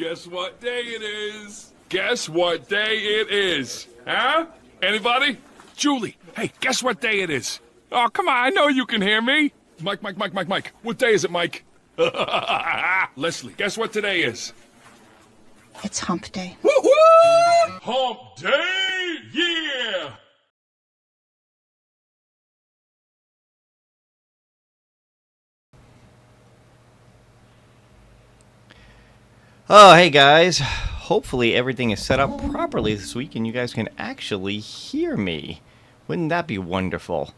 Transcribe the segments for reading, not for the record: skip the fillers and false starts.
Guess what day it is? Guess what day it is? Huh? Anybody? Julie, hey, guess what day it is? Oh, come on, I know you can hear me. Mike. What day is it, Mike? Leslie, guess what today is? It's hump day. Woo-hoo! Hump day, yeah! Oh, hey guys. Hopefully everything is set up properly this week and you guys can actually hear me. Wouldn't that be wonderful?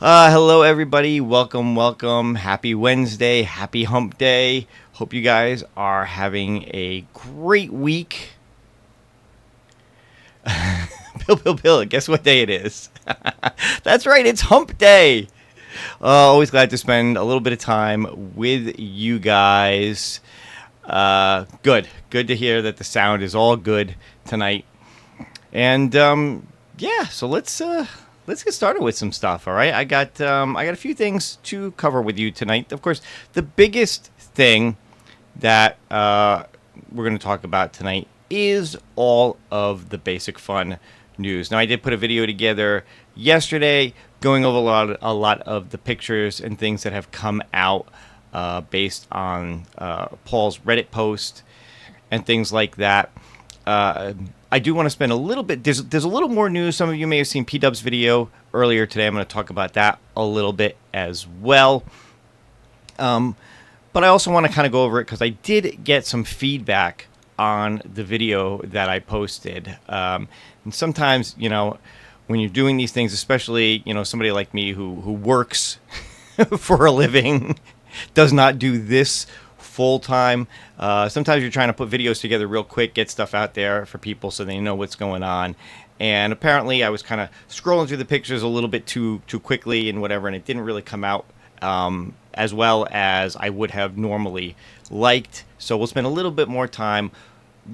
Hello everybody. Welcome. Happy Wednesday. Happy hump day. Hope you guys are having a great week. Bill, guess what day it is? That's right, it's hump day. Always glad to spend a little bit of time with you guys. Good to hear that the sound is all good tonight. And yeah, so let's get started with some stuff. All right, I got a few things to cover with you tonight. Of course, the biggest thing that we're going to talk about tonight is all of the Basic Fun news. Now, I did put a video together yesterday going over a lot of the pictures and things that have come out based on Paul's Reddit post and things like that. I do want to spend a little bit. There's a little more news. Some of you may have seen pDubs' video earlier today. I'm going to talk about that a little bit as well. But I also want to kind of go over it because I did get some feedback on the video that I posted. And sometimes, you know, when you're doing these things, especially, you know, somebody like me who works for a living, does not do this full time. Sometimes you're trying to put videos together real quick, get stuff out there for people so they know what's going on. And apparently I was kind of scrolling through the pictures a little bit too quickly and whatever, and it didn't really come out as well as I would have normally liked. So we'll spend a little bit more time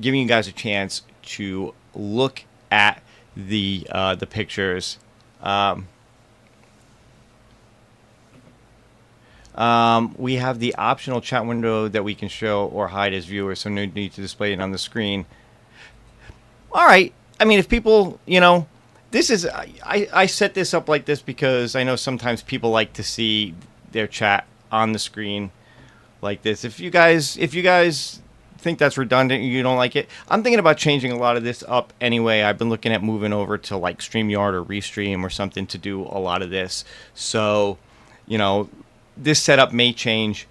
giving you guys a chance to look at the pictures. We have the optional chat window that we can show or hide as viewers, so no need to display it on the screen. All right. I mean, if people, you know, this is, I set this up like this because I know sometimes people like to see their chat on the screen like this. If you guys think that's redundant and you don't like it, I'm thinking about changing a lot of this up anyway. I've been looking at moving over to like StreamYard or Restream or something to do a lot of this. So, you know, this setup may change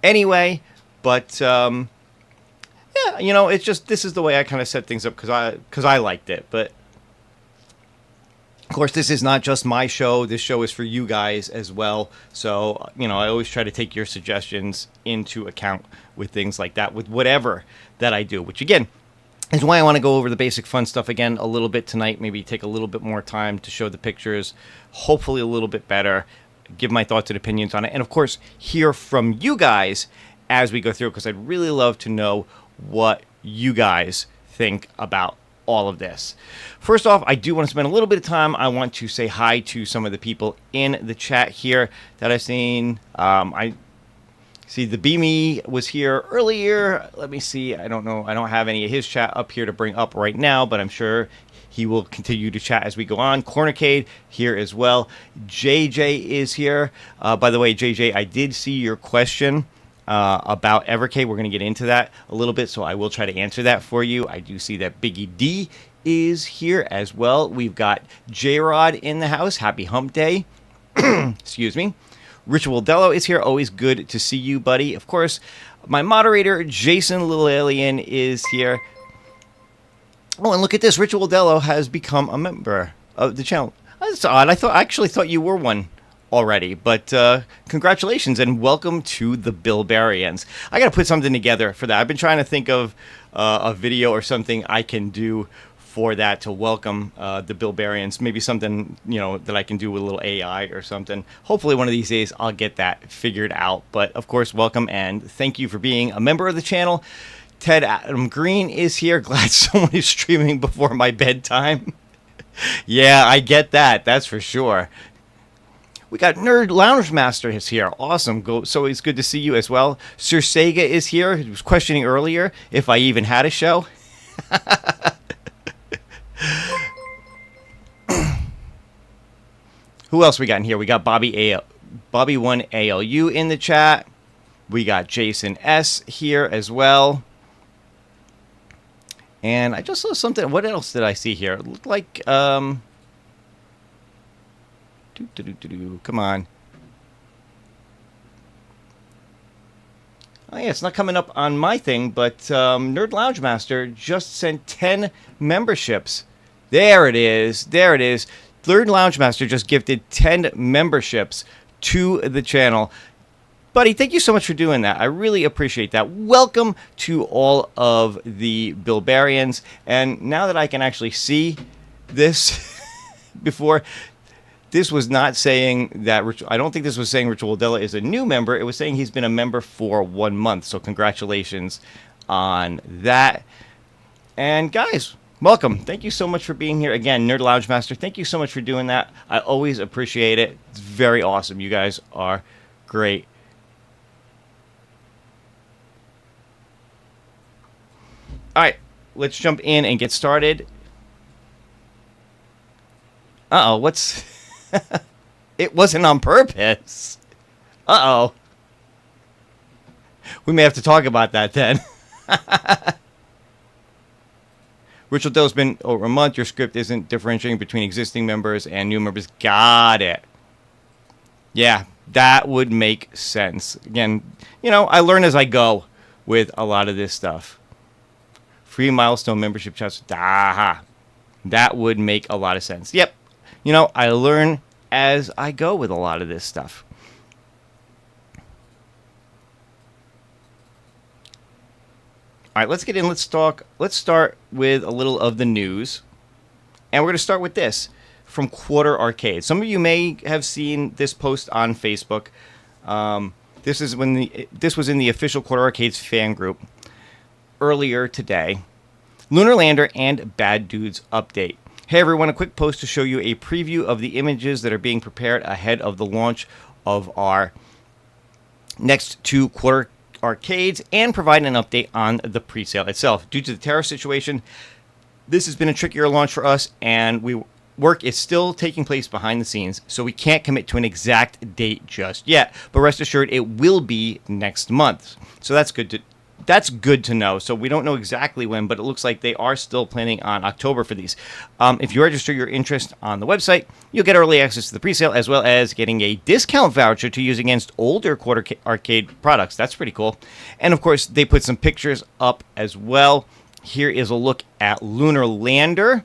anyway, but yeah, you know, it's just, this is the way I kind of set things up because I liked it. But of course, this is not just my show. This show is for you guys as well. So, you know, I always try to take your suggestions into account with things like that, with whatever that I do, which again is why I want to go over the Basic Fun stuff again a little bit tonight. Maybe take a little bit more time to show the pictures, hopefully a little bit better, give my thoughts and opinions on it, and of course, hear from you guys as we go through, because I'd really love to know what you guys think about all of this. First off, I do want to spend a little bit of time. I want to say hi to some of the people in the chat here that I've seen. I see the Beamy was here earlier. Let me see. I don't know. I don't have any of his chat up here to bring up right now, but I'm sure he will continue to chat as we go on. Cornercade here as well. JJ is here. By the way, JJ, I did see your question about Evercade. We're going to get into that a little bit, so I will try to answer that for you. I do see that Biggie D is here as well. We've got J-Rod in the house. Happy hump day. Excuse me. Ritual Dello is here. Always good to see you, buddy. Of course, my moderator, Jason Little Alien, is here. Oh, and look at this. Ritual Dello has become a member of the channel. That's odd. I actually thought you were one already, but congratulations and welcome to the Bilbarians. I got to put something together for that. I've been trying to think of a video or something I can do for that to welcome the Bilbarians. Maybe something, you know, that I can do with a little AI or something. Hopefully one of these days I'll get that figured out. But of course, welcome and thank you for being a member of the channel. Ted Adam Green is here. Glad someone is streaming before my bedtime. Yeah, I get that. That's for sure. We got Nerd Lounge Master is here. Awesome. So it's good to see you as well. Sir Sega is here. He was questioning earlier if I even had a show. Who else we got in here? We got Bobby1 ALU in the chat. We got Jason S here as well. And I just saw something. What else did I see here? It looked like come on. Oh yeah, it's not coming up on my thing, but Nerd Lounge Master just sent 10 memberships. There it is. There it is. Nerd Lounge Master just gifted 10 memberships to the channel. Buddy, thank you so much for doing that. I really appreciate that. Welcome to all of the Bilbarians. And now that I can actually see this before, this was not saying that, I don't think this was saying Ritual Della is a new member. It was saying he's been a member for 1 month. So congratulations on that. And guys, welcome. Thank you so much for being here. Again, Nerd Lounge Master, thank you so much for doing that. I always appreciate it. It's very awesome. You guys are great. All right, let's jump in and get started. Uh-oh, what's... It wasn't on purpose. Uh-oh. We may have to talk about that then. Ritual Dell's been over a month. Your script isn't differentiating between existing members and new members. Got it. Yeah, that would make sense. Again, you know, I learn as I go with a lot of this stuff. Free milestone membership chats. Aha. That would make a lot of sense. Yep. You know, I learn as I go with a lot of this stuff. All right, let's get in. Let's talk. Let's start with a little of the news. And we're going to start with this from Quarter Arcade. Some of you may have seen this post on Facebook. This was in the official Quarter Arcades fan group earlier today. Lunar Lander and Bad Dudes update. Hey everyone, a quick post to show you a preview of the images that are being prepared ahead of the launch of our next 2 Quarter Arcades and provide an update on the pre-sale itself. Due to the terror situation, this has been a trickier launch for us, and work is still taking place behind the scenes, so we can't commit to an exact date just yet. But rest assured, it will be next month. So that's good to know. So we don't know exactly when, but it looks like they are still planning on October for these. If you register your interest on the website, you'll get early access to the presale, as well as getting a discount voucher to use against older Quarter Arcade products. That's pretty cool. And of course, they put some pictures up as well. Here is a look at Lunar Lander,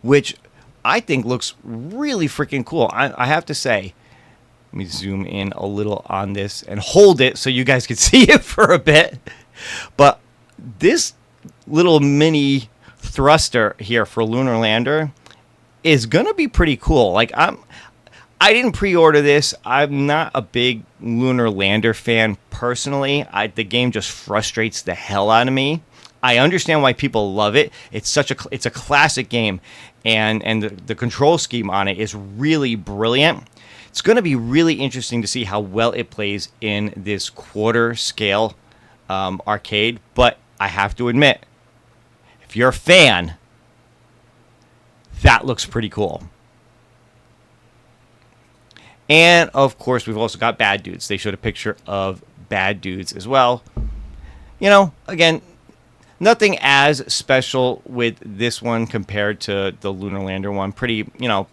which I think looks really freaking cool. I have to say. Let me zoom in a little on this and hold it so you guys can see it for a bit. But this little mini thruster here for Lunar Lander is going to be pretty cool. Like I didn't pre-order this. I'm not a big Lunar Lander fan personally. The game just frustrates the hell out of me. I understand why people love it. It's a classic game, and the control scheme on it is really brilliant. It's going to be really interesting to see how well it plays in this quarter scale arcade. But I have to admit, if you're a fan, that looks pretty cool. And, of course, we've also got Bad Dudes. They showed a picture of Bad Dudes as well. You know, again, nothing as special with this one compared to the Lunar Lander one. Pretty, you know,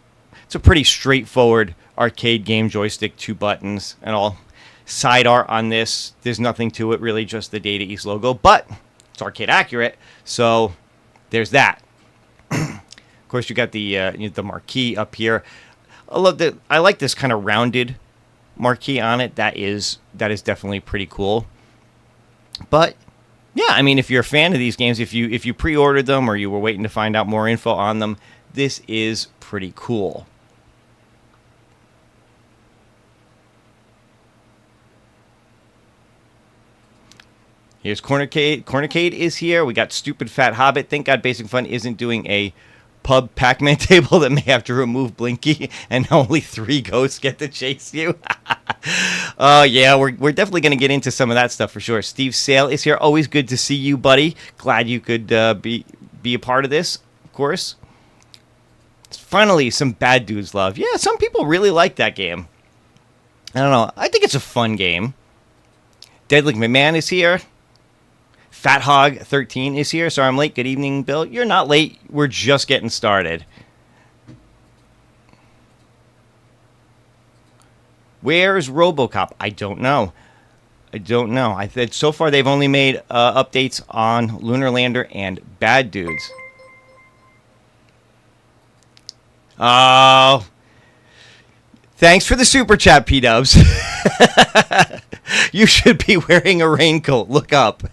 it's a pretty straightforward arcade game, joystick, 2 buttons, and all. Side art on this, there's nothing to it, really, just the Data East logo, but it's arcade accurate, so there's that. Of course, you got the marquee up here. I like this kind of rounded marquee on it. That is definitely pretty cool. But yeah, I mean, if you're a fan of these games, if you pre-ordered them or you were waiting to find out more info on them, this is pretty cool. Here's Cornercade. Cornercade is here. We got Stupid Fat Hobbit. Thank God Basic Fun isn't doing a Pub Pacman Table that may have to remove Blinky and only 3 ghosts get to chase you. Oh, yeah, we're definitely going to get into some of that stuff for sure. Steve Sale is here. Always good to see you, buddy. Glad you could be a part of this, of course. Finally, some Bad Dudes love. Yeah, some people really like that game. I don't know. I think it's a fun game. Deadly McMahon is here. Fat Hog 13 is here. Sorry I'm late. Good evening, Bill. You're not late. We're just getting started. Where's RoboCop? I don't know. I said so far they've only made updates on Lunar Lander and Bad Dudes. Oh, thanks for the super chat, pDubs. You should be wearing a raincoat. Look up.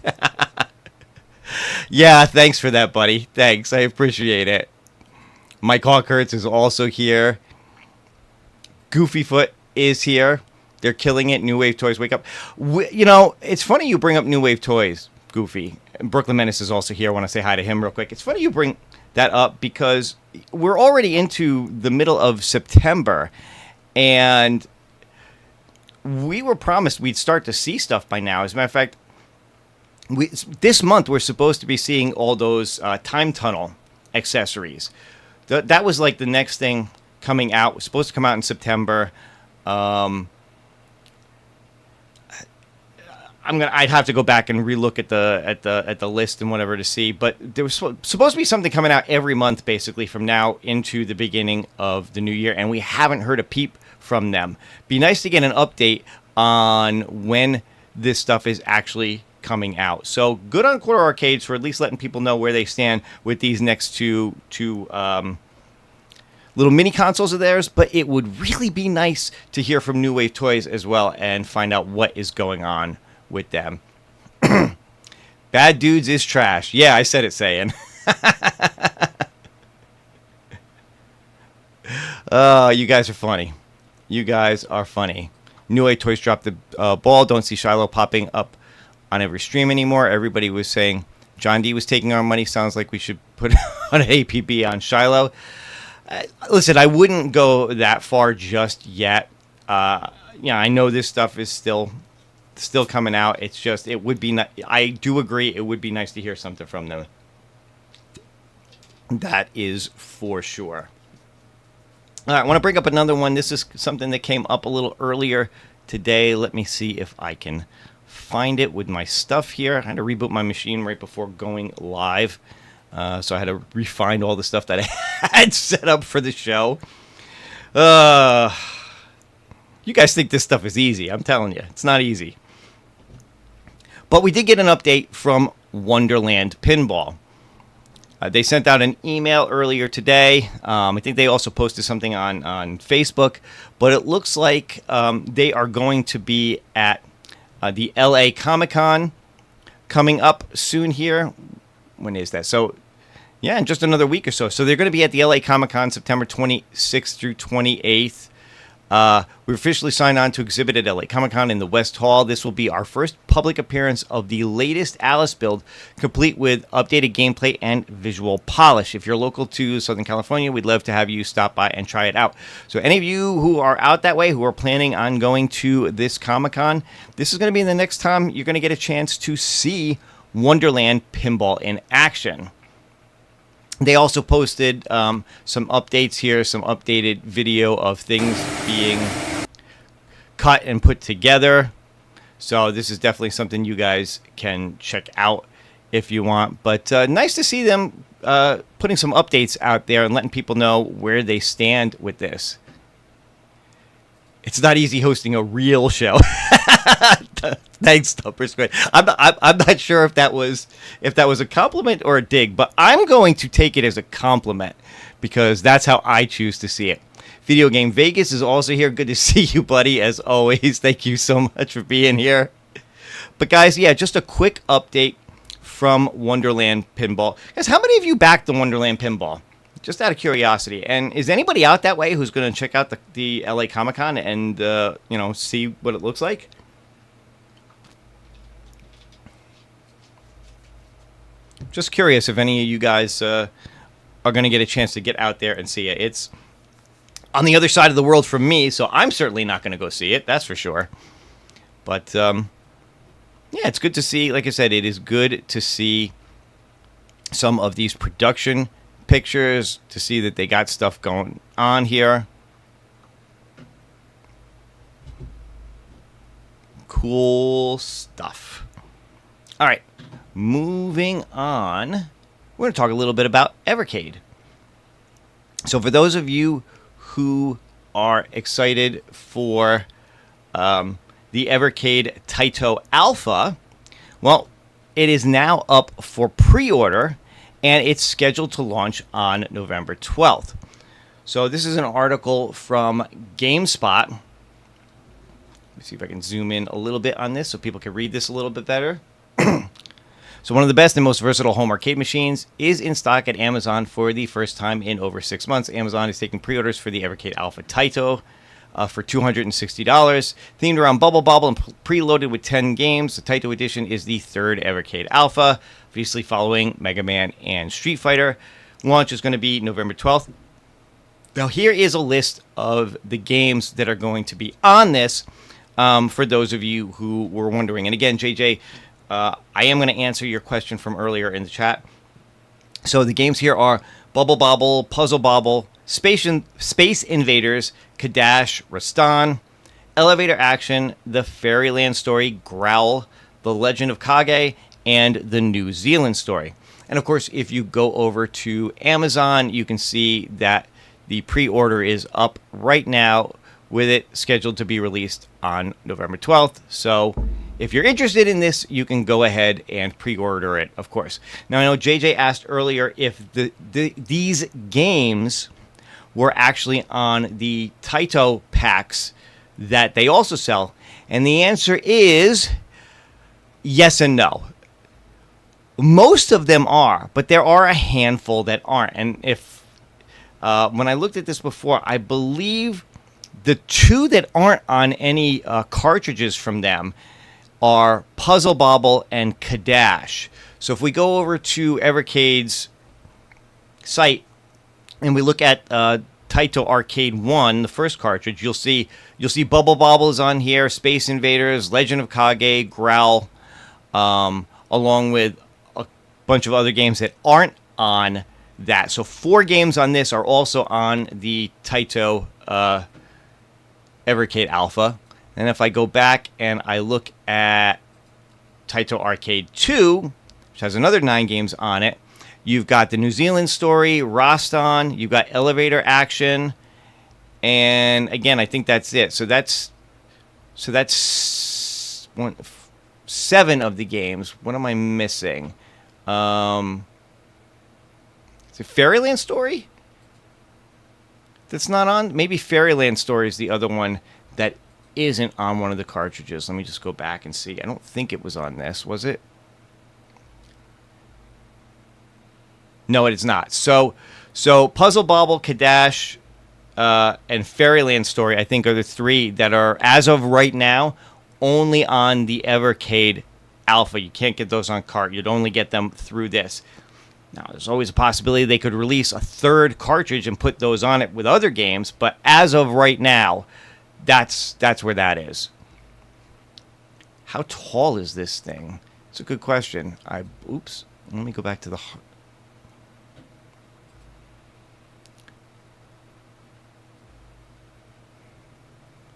Yeah, thanks for that, buddy. Thanks. I appreciate it. Mike Hawkirtz is also here. Goofyfoot is here. They're killing it. New Wave Toys, wake up. You know, it's funny you bring up New Wave Toys, Goofy. And Brooklyn Menace is also here. I want to say hi to him real quick. It's funny you bring that up because we're already into the middle of September, and we were promised we'd start to see stuff by now. As a matter of fact, this month we're supposed to be seeing all those time tunnel accessories. That was like the next thing coming out. It was supposed to come out in September. I'd have to go back and relook at the list and whatever to see. But there was supposed to be something coming out every month, basically, from now into the beginning of the new year, and we haven't heard a peep from them. Be nice to get an update on when this stuff is actually coming out. So good on Quarter Arcades for at least letting people know where they stand with these next two little mini consoles of theirs. But it would really be nice to hear from New Wave Toys as well and find out what is going on with them. Bad Dudes is trash. Yeah, I said it, saying. Oh, you guys are funny. You guys are funny. New Wave Toys dropped the ball. Don't see Shiloh popping up on every stream anymore. Everybody was saying John D was taking our money. Sounds like we should put on an APB on Shiloh. Listen, I wouldn't go that far just yet. I know this stuff is still coming out. It's just, it would be I do agree, it would be nice to hear something from them. That is for sure. All right, I want to bring up another one. This is something that came up a little earlier today. Let me see if I can find it with my stuff here. I had to reboot my machine right before going live. So I had to refine all the stuff that I had set up for the show. You guys think this stuff is easy. I'm telling you, it's not easy. But we did get an update from Wonderland Pinball. They sent out an email earlier today. I think they also posted something on Facebook. But it looks like they are going to be at the LA Comic-Con coming up soon here. When is that? So, yeah, in just another week or so. So they're going to be at the LA Comic-Con September 26th through 28th. We're officially signed on to exhibit at LA Comic-Con in the West Hall. This will be our first public appearance of the latest Alice build, complete with updated gameplay and visual polish. If you're local to Southern California, we'd love to have you stop by and try it out. So any of you who are out that way, who are planning on going to this Comic-Con, this is going to be the next time you're going to get a chance to see Wonderland Pinball in action. They also posted some updates here, some updated video of things being cut and put together. So this is definitely something you guys can check out if you want. But nice to see them putting some updates out there and letting people know where they stand with this. It's not easy hosting a real show. Thanks, Tupper Squid. I'm not sure if that was a compliment or a dig, but I'm going to take it as a compliment because that's how I choose to see it. Video Game Vegas is also here. Good to see you, buddy, as always. Thank you so much for being here. But guys, yeah, just a quick update from Wonderland Pinball. Guys, how many of you backed the Wonderland Pinball? Just out of curiosity. And is anybody out that way who's going to check out the LA Comic-Con and see what it looks like? Just curious if any of you guys are going to get a chance to get out there and see it. It's on the other side of the world from me, so I'm certainly not going to go see it. That's for sure. But yeah, it's good to see. Like I said, it is good to see some of these production pictures, to see that they got stuff going on here. Cool stuff. All right, moving on. We're going to talk a little bit about Evercade. So for those of you who are excited for the Evercade Taito Alpha, well, it is now up for pre-order, and it's scheduled to launch on November 12th. So this is an article from GameSpot. Let me see if I can zoom in a little bit on this so people can read this a little bit better. So one of the best and most versatile home arcade machines is in stock at Amazon for the first time in over 6 months. Amazon is taking pre-orders for the Evercade Alpha Taito for $260, themed around Bubble Bobble and preloaded with 10 games. The Taito edition is the third Evercade Alpha, obviously following Mega Man and Street Fighter. Launch is going to be November 12th. Now here is a list of the games that are going to be on this, for those of you who were wondering. And again, JJ, I am going to answer your question from earlier in the chat. So the games here are Bubble Bobble, Puzzle Bobble, Space Invaders, Kadash, Rastan, Elevator Action, The Fairyland Story, Growl, The Legend of Kage, and The New Zealand Story. And of course, if you go over to Amazon, you can see that the pre-order is up right now, with it scheduled to be released on November 12th. So if you're interested in this, you can go ahead and pre-order it, of course. Now, I know JJ asked earlier if these games were actually on the Taito packs that they also sell. And the answer is yes and no. Most of them are, but there are a handful that aren't. And if when I looked at this before, I believe the two that aren't on any cartridges from them are Puzzle Bobble and Kadash. So if we go over to Evercade's site and we look at Taito Arcade 1, the first cartridge, you'll see Bubble Bobble is on here, Space Invaders, Legend of Kage, Growl, along with a bunch of other games that aren't on that. So 4 games on this are also on the Taito Evercade Alpha. And if I go back and I look at Taito Arcade 2, which has another 9 games on it, you've got the New Zealand Story, Rastan, you've got Elevator Action, and again, I think that's it. So that's 7 of the games. What am I missing? Is it Fairyland Story? That's not on? Maybe Fairyland Story is the other one that isn't on one of the cartridges. Let me just go back and see. I don't think it was on this, was it? No, it is not. So Puzzle Bobble, Kadash, and Fairyland Story, I think, are the 3 that are, as of right now, only on the Evercade Alpha. You can't get those on cart. You'd only get them through this. Now, there's always a possibility they could release a 3rd cartridge and put those on it with other games, but as of right now, that's where that is. How tall is this thing? It's a good question. Oops. Let me go back to the...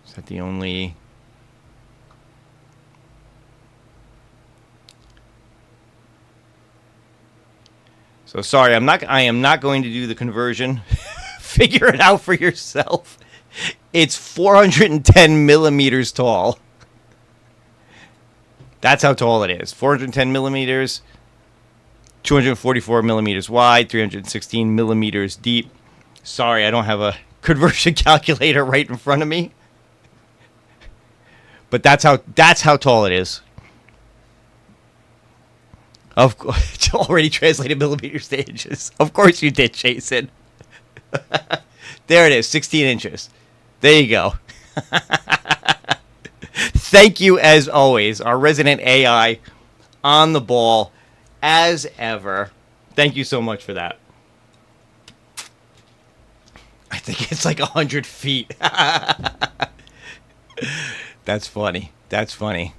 Is that the only... So sorry, I am not going to do the conversion. Figure it out for yourself. It's 410 millimeters tall. That's how tall it is. 410 millimeters, 244 millimeters wide, 316 millimeters deep. Sorry, I don't have a conversion calculator right in front of me. But that's how tall it is. Of course, it's already translated millimeters to inches. Of course you did, Jason. There it is, 16 inches. There you go. Thank you, as always, our resident AI on the ball, as ever. Thank you so much for that. I think it's like 100 feet. That's funny. That's funny.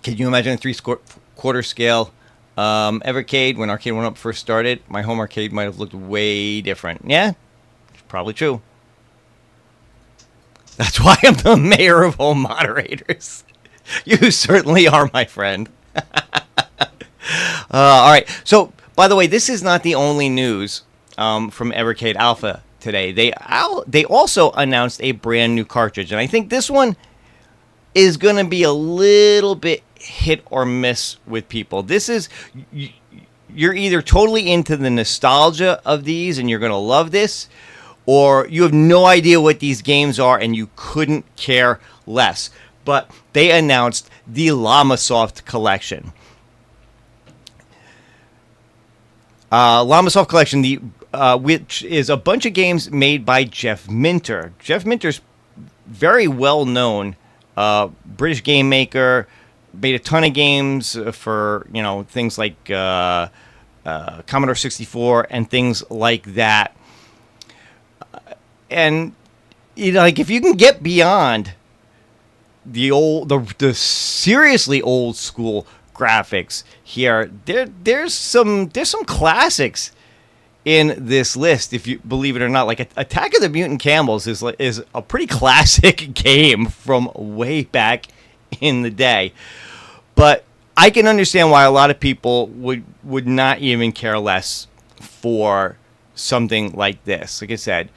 Can you imagine a three-quarter scale Evercade when Arcade1up first started? My home arcade might have looked way different. Yeah, it's probably true. That's why I'm the mayor of home moderators. You certainly are, my friend. All right. So, by the way, this is not the only news from Evercade Alpha today. They also announced a brand new cartridge, and I think this one is going to be a little bit hit or miss with people. This is, you're either totally into the nostalgia of these and you're going to love this, or you have no idea what these games are and you couldn't care less. But they announced the Llamasoft collection. Llamasoft collection, which is a bunch of games made by Jeff Minter. Jeff Minter's very well known British game maker, made a ton of games for, you know, things like Commodore 64 and things like that. And, you know, like, if you can get beyond the seriously old school graphics here, there's some classics in this list, if you believe it or not. Like, Attack of the Mutant Camels is a pretty classic game from way back in the day. But I can understand why a lot of people would not even care less for something like this. Like I said,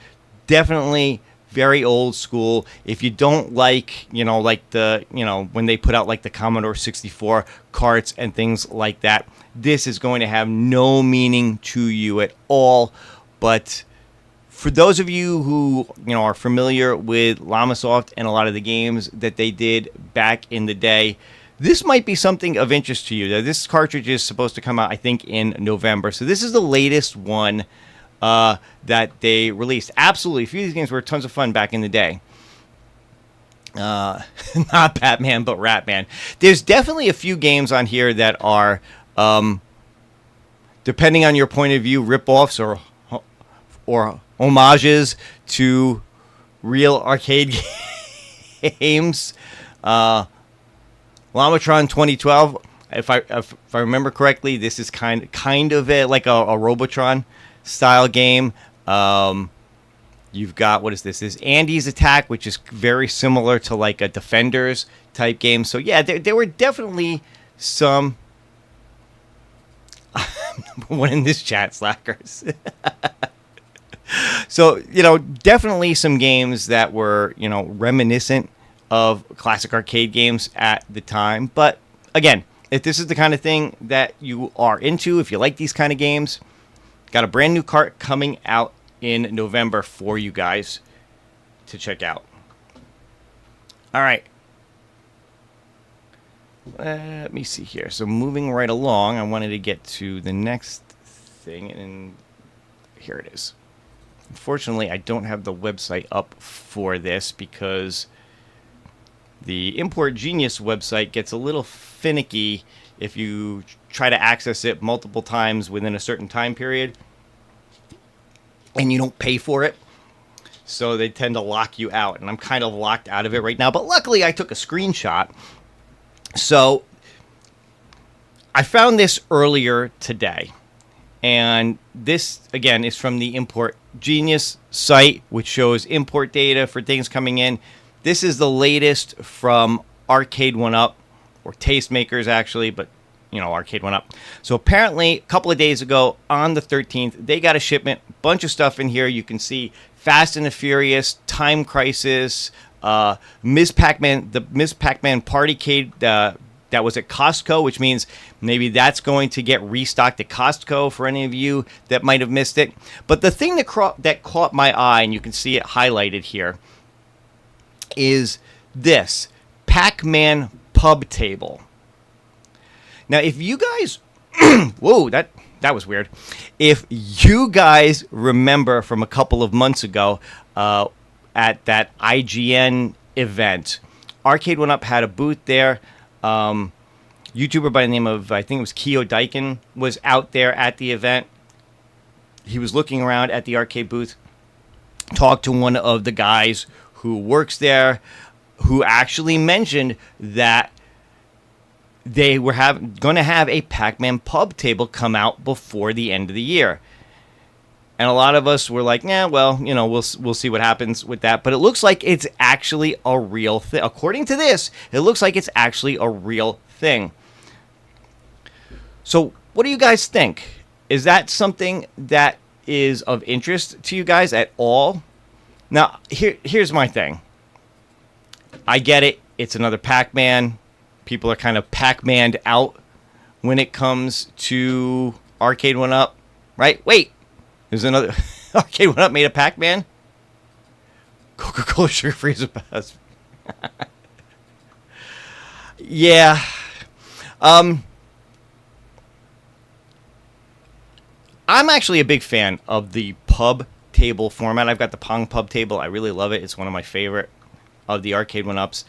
definitely very old school. If you don't like, when they put out like the Commodore 64 carts and things like that, this is going to have no meaning to you at all. But for those of you who, are familiar with Llamasoft and a lot of the games that they did back in the day, this might be something of interest to you. This cartridge is supposed to come out, I think, in November. So this is the latest one that they released. Absolutely. A few of these games were tons of fun back in the day. Not Batman, but Ratman. There's definitely a few games on here that are, depending on your point of view, rip-offs or homages to real arcade games. Lamatron 2012, if I remember correctly, this is kind of like a Robotron style game. You've got, what is this? This is Andy's Attack, which is very similar to like a Defenders type game. So yeah, there were definitely some. One in this chat, slackers. So, definitely some games that were, reminiscent of classic arcade games at the time. But again, if this is the kind of thing that you are into, if you like these kind of games, got a brand new cart coming out in November for you guys to check out. All right. Let me see here. So moving right along, I wanted to get to the next thing, and here it is. Unfortunately, I don't have the website up for this because the Import Genius website gets a little finicky if you try to access it multiple times within a certain time period and you don't pay for it. So they tend to lock you out, and I'm kind of locked out of it right now. But luckily, I took a screenshot. So I found this earlier today. And this, again, is from the Import Genius site, which shows import data for things coming in. This is the latest from Arcade1up, or Tastemakers, actually, but, Arcade1up. So apparently, a couple of days ago, on the 13th, they got a shipment, bunch of stuff in here. You can see Fast and the Furious, Time Crisis, Ms. Pac-Man, the Ms. Pac-Man Partycade, that was at Costco, which means maybe that's going to get restocked at Costco for any of you that might have missed it. But the thing that caught my eye, and you can see it highlighted here, is this Pacman Pub Table. Now, if you guys... Whoa, that was weird. If you guys remember from a couple of months ago at that IGN event, Arcade1up had a booth there. YouTuber by the name of, I think it was Keo Daikin, was out there at the event. he was looking around at the arcade booth, talked to one of the guys who works there, who actually mentioned that they were going to have a Pacman Pub Table come out before the end of the year. And a lot of us were like, yeah, well, you know, we'll see what happens with that. But it looks like it's actually a real thing. According to this, it looks like it's actually a real thing. So what do you guys think? Is that something that is of interest to you guys at all? Now, here's my thing. I get it. It's another Pac-Man. People are kind of Pac-Maned out when it comes to Arcade1up, right? Wait. There's another Arcade1up made a Pac-Man. Coca-Cola sugar-free is a best. Yeah. I'm actually a big fan of the pub table format. I've got the Pong Pub Table. I really love it. It's one of my favorite of the Arcade1ups.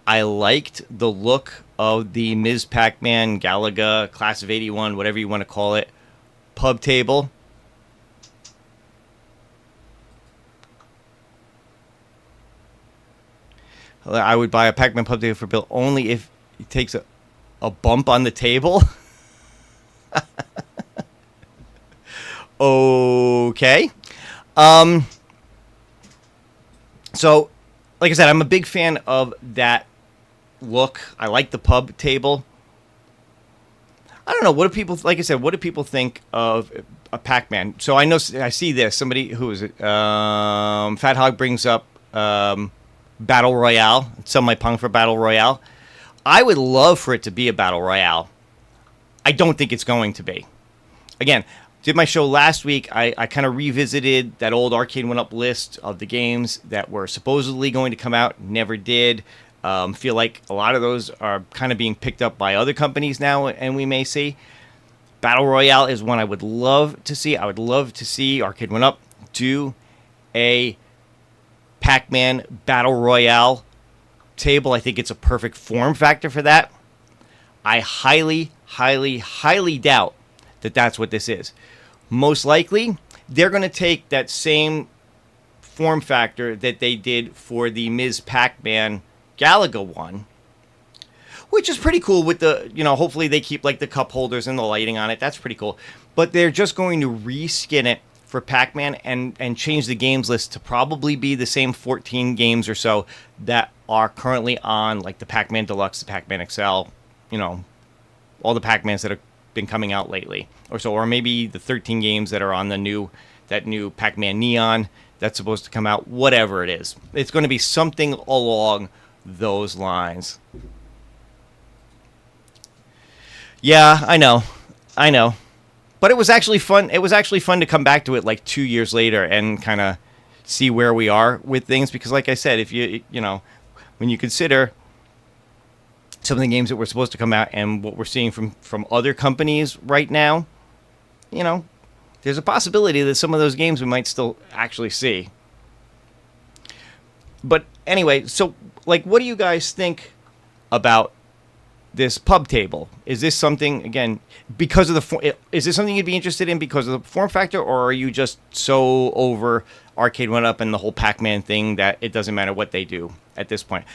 I liked the look of the Ms. Pac-Man, Galaga, Class of 81, whatever you want to call it, pub table. I would buy a Pacman Pub Table for Bill only if he takes a bump on the table. Okay. So, like I said, I'm a big fan of that look. I like the pub table. I don't know. What do people, like I said, what do people think of a Pac-Man? So I know, I see this. Somebody, who is it? Fat Hog brings up Battle Royale. Some might pong for Battle Royale. I would love for it to be a Battle Royale. I don't think it's going to be. Again, did my show last week. I kind of revisited that old Arcade1up list of the games that were supposedly going to come out, never did. Feel like a lot of those are kind of being picked up by other companies now, and we may see. Battle Royale is one I would love to see. I would love to see Arcade1up do a Pac-Man Battle Royale table. I think it's a perfect form factor for that. I highly, highly, highly doubt that that's what this is. Most likely, they're going to take that same form factor that they did for the Ms. Pac-Man Galaga one, which is pretty cool with the, you know, hopefully they keep like the cup holders and the lighting on it. That's pretty cool. But they're just going to reskin it for Pac-Man and change the games list to probably be the same 14 games or so that are currently on like the Pac-Man Deluxe, the Pac-Man XL, you know, all the Pac-Mans that have been coming out lately or so, or maybe the 13 games that are on the new Pac-Man Neon that's supposed to come out, whatever it is. It's going to be something along those lines. Yeah, I know. But it was actually fun. It was actually fun to come back to it like 2 years later and kind of see where we are with things. Because like I said, if you know, when you consider some of the games that were supposed to come out and what we're seeing from other companies right now, you know, there's a possibility that some of those games we might still actually see. But anyway, so like, what do you guys think about this pub table? Is this something, again, because of the is this something you'd be interested in because of the form factor, or are you just so over Arcade1up and the whole Pac-Man thing that it doesn't matter what they do at this point?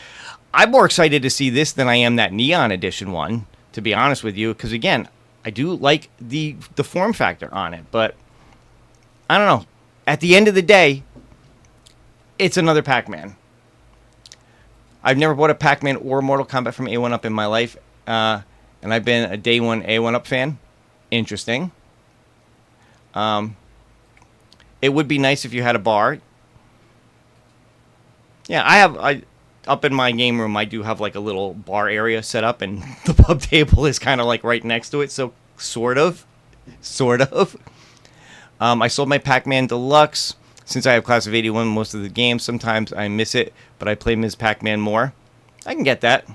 I'm more excited to see this than I am that Neon Edition one, to be honest with you, because again, I do like the form factor on it, but I don't know. At the end of the day, it's another Pac-Man. I've never bought a Pac-Man or Mortal Kombat from A1up in my life, and I've been a day one A1up fan. Interesting. It would be nice if you had a bar. Yeah, I up in my game room, I do have like a little bar area set up, and the pub table is kind of like right next to it, so sort of. I sold my Pac-Man Deluxe. Since I have Class of 81 most of the games, sometimes I miss it, but I play Ms. Pac-Man more. I can get that.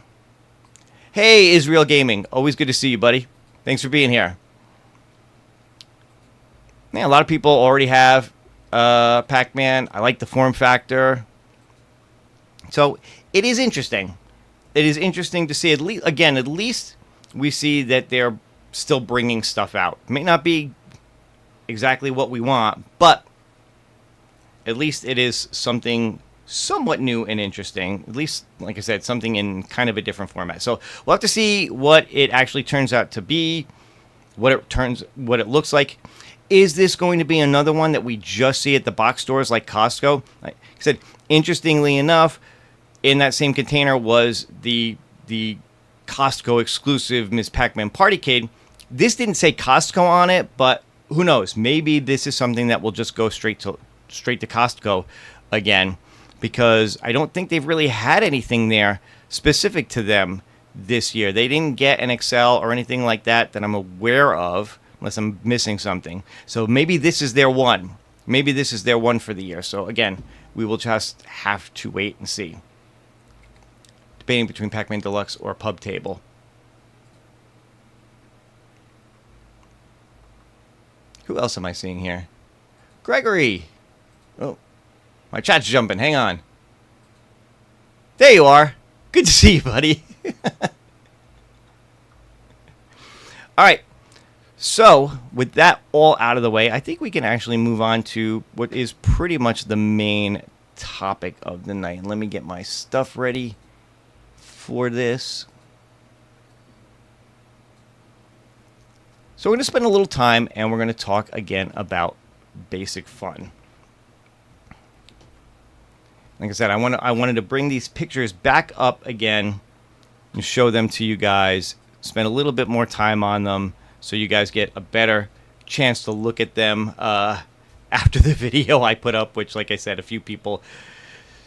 Hey, Israel Gaming. Always good to see you, buddy. Thanks for being here. Yeah, a lot of people already have Pac-Man. I like the form factor. So it is interesting. It is interesting to see. At least we see that they're still bringing stuff out. It may not be exactly what we want, but at least it is something somewhat new and interesting. At least, like I said, something in kind of a different format. So we'll have to see what it actually turns out to be, what it looks like. Is this going to be another one that we just see at the box stores like Costco? Like I said, interestingly enough, in that same container was the Costco exclusive Miss Pac-Man Partycade. This didn't say Costco on it, but who knows? Maybe this is something that will just go straight to Costco again, because I don't think they've really had anything there specific to them this year. They didn't get an Excel or anything like that I'm aware of, unless I'm missing something. So maybe this is their one. Maybe this is their one for the year. So again, we will just have to wait and see. Debating between Pac-Man Deluxe or Pub Table. Who else am I seeing here? Gregory! Oh, my chat's jumping. Hang on. There you are. Good to see you, buddy. All right. So, with that all out of the way, I think we can actually move on to what is pretty much the main topic of the night. And let me get my stuff ready for this. So we're going to spend a little time and we're going to talk again about basic fun. Like I said, I wanted to bring these pictures back up again and show them to you guys, spend a little bit more time on them so you guys get a better chance to look at them after the video I put up, which, like I said, a few people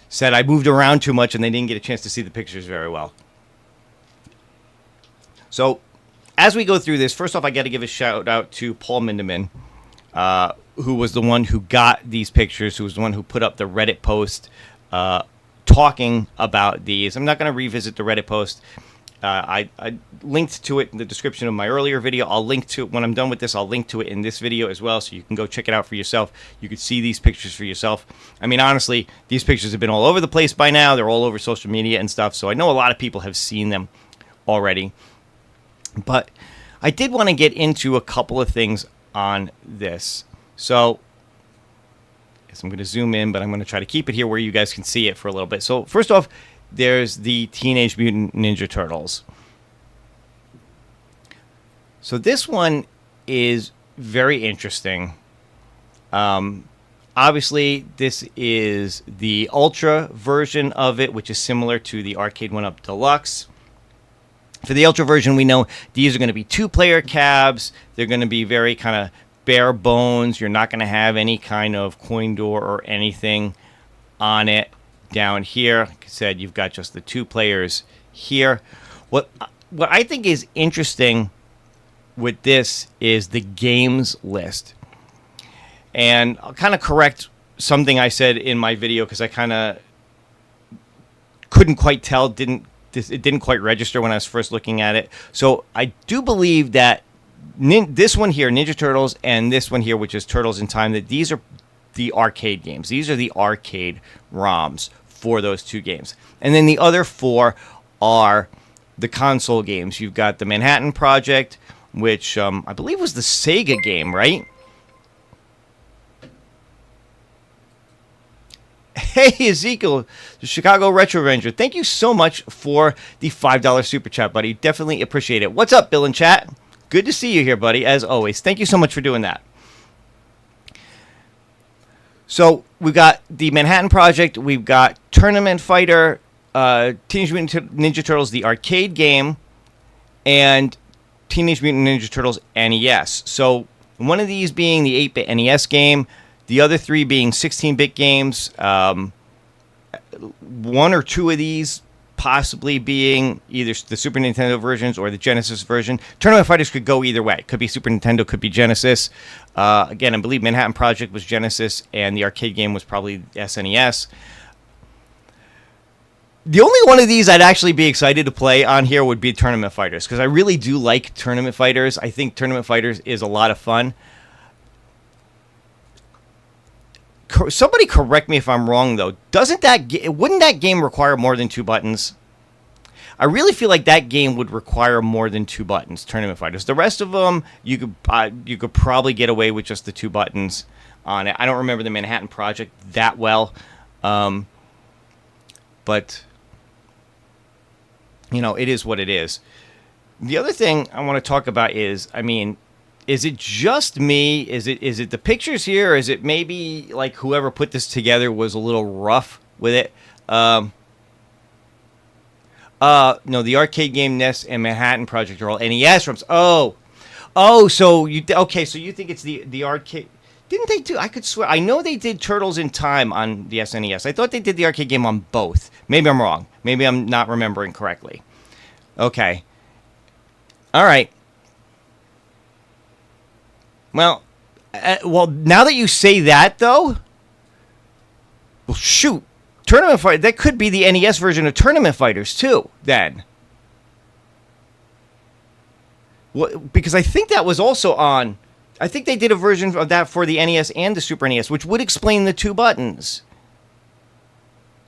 said I moved around too much and they didn't get a chance to see the pictures very well. So as we go through this, first off, I got to give a shout out to Paul Mindeman, who was the one who got these pictures, who was the one who put up the Reddit post talking about these. I'm not going to revisit the Reddit post. I linked to it in the description of my earlier video. I'll link to it when I'm done with this. I'll link to it in this video as well, so you can go check it out for yourself. You can see these pictures for yourself. I mean, honestly, these pictures have been all over the place by now. They're all over social media and stuff, so I know a lot of people have seen them already. But I did want to get into a couple of things on this. So, yes, I'm going to zoom in, but I'm going to try to keep it here where you guys can see it for a little bit. So, first off, there's the Teenage Mutant Ninja Turtles. So this one is very interesting. Obviously, this is the Ultra version of it, which is similar to the Arcade1up Deluxe. For the Ultra version, we know these are going to be two-player cabs. They're going to be very kind of bare bones. You're not going to have any kind of coin door or anything on it. Down here, like I said, you've got just the two players here. What I think is interesting with this is the games list. And I'll kind of correct something I said in my video because I kind of couldn't quite tell, it didn't quite register when I was first looking at it. So I do believe that this one here, Ninja Turtles, and this one here, which is Turtles in Time, that these are the arcade games. These are the arcade ROMs for those two games. And then the other four are the console games. You've got the Manhattan Project, which I believe was the Sega game, right? Hey, Ezekiel, the Chicago Retro Ranger. Thank you so much for the $5 super chat, buddy. Definitely appreciate it. What's up, Bill in chat? Good to see you here, buddy, as always. Thank you so much for doing that. So we've got the Manhattan Project, we've got Tournament Fighter, Teenage Mutant Ninja Turtles, the arcade game, and Teenage Mutant Ninja Turtles NES. So one of these being the 8-bit NES game, the other three being 16-bit games, one or two of these possibly being either the Super Nintendo versions or the Genesis version. Tournament Fighters could go either way. Could be Super Nintendo, could be Genesis. Again, I believe Manhattan Project was Genesis, and the arcade game was probably SNES. The only one of these I'd actually be excited to play on here would be Tournament Fighters, because I really do like Tournament Fighters. I think Tournament Fighters is a lot of fun. Somebody correct me if I'm wrong, though. Wouldn't that game require more than 2 buttons? I really feel like that game would require more than 2 buttons, Tournament Fighters. The rest of them, you could probably get away with just the 2 buttons on it. I don't remember the Manhattan Project that well. But, you know, it is what it is. The other thing I want to talk about is, I mean, is it just me? Is it the pictures here? Or is it maybe like whoever put this together was a little rough with it? No, the arcade game NES and Manhattan Project are all NES ROMs. So you think it's the arcade? Didn't they do? I could swear. I know they did Turtles in Time on the SNES. I thought they did the arcade game on both. Maybe I'm wrong. Maybe I'm not remembering correctly. Okay. All right. Well, now that you say that, though, well, shoot, Tournament Fighter. That could be the NES version of Tournament Fighters too. Then, well, because I think that was also on. I think they did a version of that for the NES and the Super NES, which would explain the 2 buttons.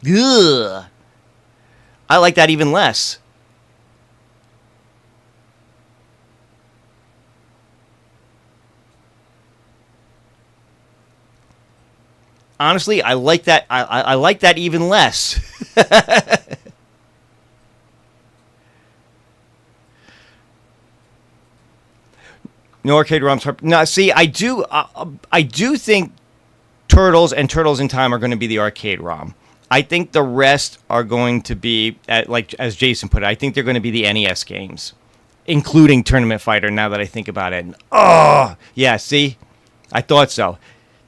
Ugh. I like that even less. Honestly, I like that. I like that even less. No arcade ROMs. No, see, I do think Turtles and Turtles in Time are going to be the arcade ROM. I think the rest are going to be, like as Jason put it, I think they're going to be the NES games, including Tournament Fighter. Now that I think about it, oh yeah, see, I thought so.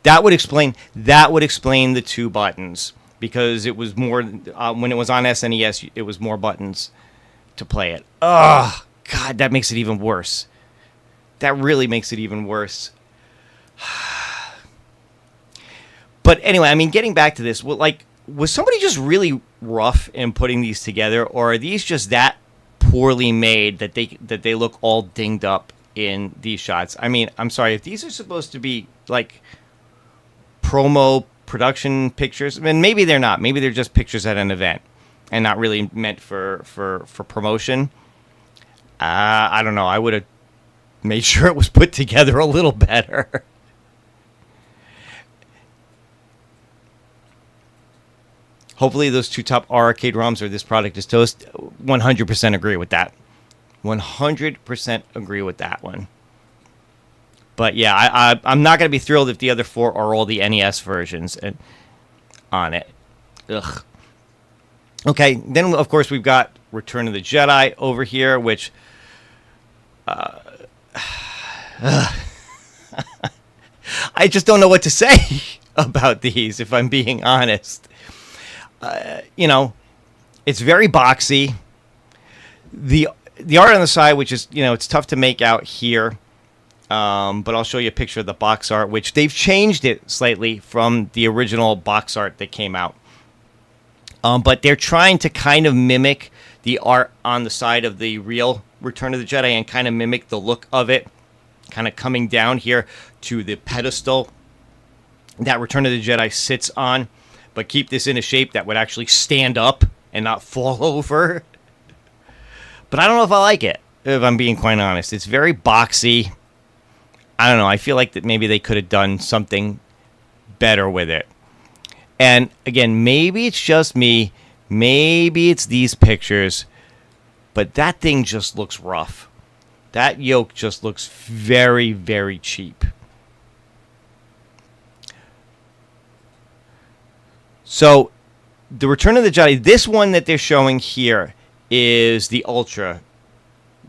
That would explain the 2 buttons, because it was more when it was on SNES. It was more buttons to play it. Oh God, that makes it even worse. That really makes it even worse. But anyway, I mean, getting back to this, was somebody just really rough in putting these together, or are these just that poorly made that they look all dinged up in these shots? I mean, I'm sorry, if these are supposed to be like promo production pictures, I mean, maybe they're not. Maybe they're just pictures at an event and not really meant for promotion. I don't know. I would have made sure it was put together a little better. Hopefully those 2 top arcade ROMs or this product is toast. 100% agree with that. 100% agree with that one. But yeah, I'm not going to be thrilled if the other 4 are all the NES versions on it. Ugh. Okay, then of course we've got Return of the Jedi over here, which... I just don't know what to say about these, if I'm being honest. You know, it's very boxy. The art on the side, which is, you know, it's tough to make out here. But I'll show you a picture of the box art, which they've changed it slightly from the original box art that came out. But they're trying to kind of mimic the art on the side of the real Return of the Jedi and kind of mimic the look of it, kind of coming down here to the pedestal that Return of the Jedi sits on, but keep this in a shape that would actually stand up and not fall over. But I don't know if I like it, if I'm being quite honest. It's very boxy. I don't know. I feel like that maybe they could have done something better with it. And again, maybe it's just me. Maybe it's these pictures. But that thing just looks rough. That yoke just looks very, very cheap. So, the Return of the Jedi, this one that they're showing here is the Ultra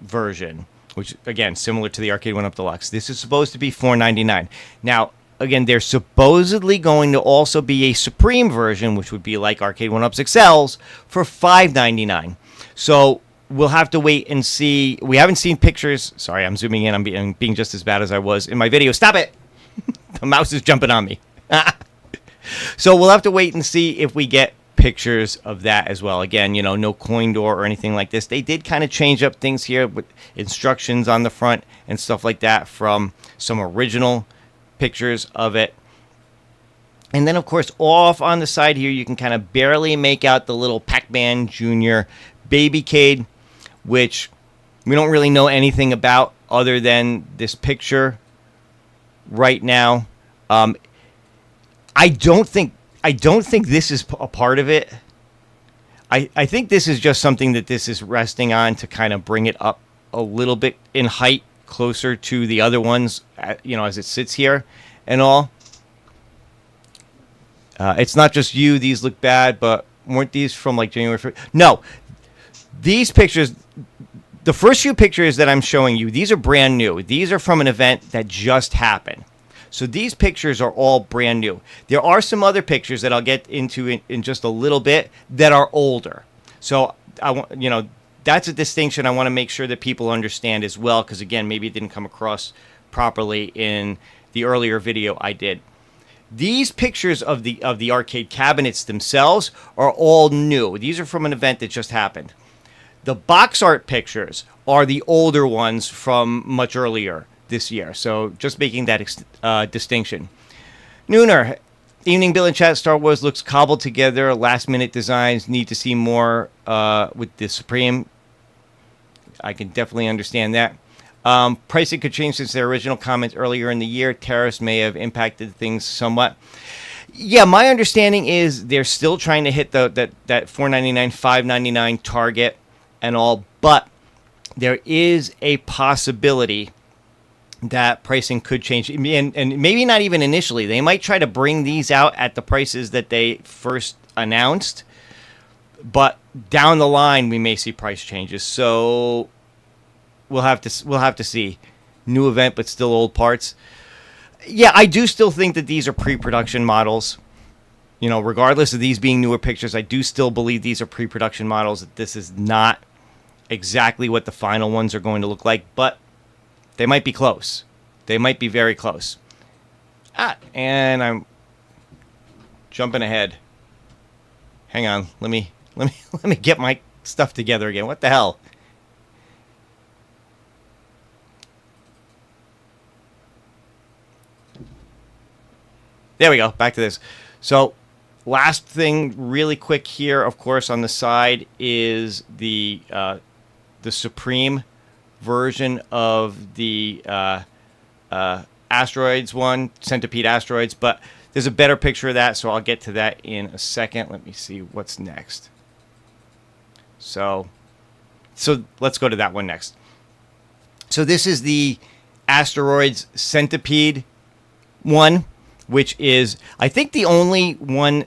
version, which, again, similar to the Arcade1up Deluxe. This is supposed to be $4.99. Now, again, there's supposedly going to also be a Supreme version, which would be like Arcade1up's XLs, for $5.99. So, we'll have to wait and see. We haven't seen pictures. Sorry, I'm zooming in. I'm being just as bad as I was in my video. Stop it! The mouse is jumping on me. So we'll have to wait and see if we get pictures of that as well. Again, you know, no coin door or anything like this. They did kind of change up things here with instructions on the front and stuff like that from some original pictures of it. And then, of course, off on the side here, you can kind of barely make out the little Pac-Man Jr. Babycade, which we don't really know anything about other than this picture right now. I don't think this is a part of it. I think this is just something that this is resting on to kind of bring it up a little bit in height, closer to the other ones, as it sits here and all. It's not just you. These look bad, but weren't these from like January 1st? No. These pictures, the first few pictures that I'm showing you, these are brand new. These are from an event that just happened. So these pictures are all brand new. There are some other pictures that I'll get into in just a little bit that are older. So that's a distinction I want to make sure that people understand as well, because again, maybe it didn't come across properly in the earlier video I did. These pictures of the arcade cabinets themselves are all new. These are from an event that just happened. The box art pictures are the older ones from much earlier this year. So just making that distinction. Nooner, evening Bill and chat. Star Wars looks cobbled together. Last minute designs. Need to see more with the Supreme. I can definitely understand that. Pricing could change since their original comment earlier in the year. Tariffs may have impacted things somewhat. Yeah, my understanding is they're still trying to hit that $4.99, $5.99 target and all, but there is a possibility that pricing could change, and maybe not even initially. They might try to bring these out at the prices that they first announced, but down the line we may see price changes. So we'll have to see. New event, but still old parts. Yeah, I do still think that these are pre-production models. Regardless of these being newer pictures, I do still believe these are pre-production models. That this is not exactly what the final ones are going to look like, but they might be close. They might be very close. And I'm jumping ahead. Hang on. Let me get my stuff together again. What the hell? There we go. Back to this. So, last thing really quick here, of course, on the side is the Supreme version of the Asteroids one, Centipede Asteroids, but there's a better picture of that, so I'll get to that in a second. Let me see what's next. So let's go to that one next. So this is the Asteroids Centipede one, which is, I think, the only one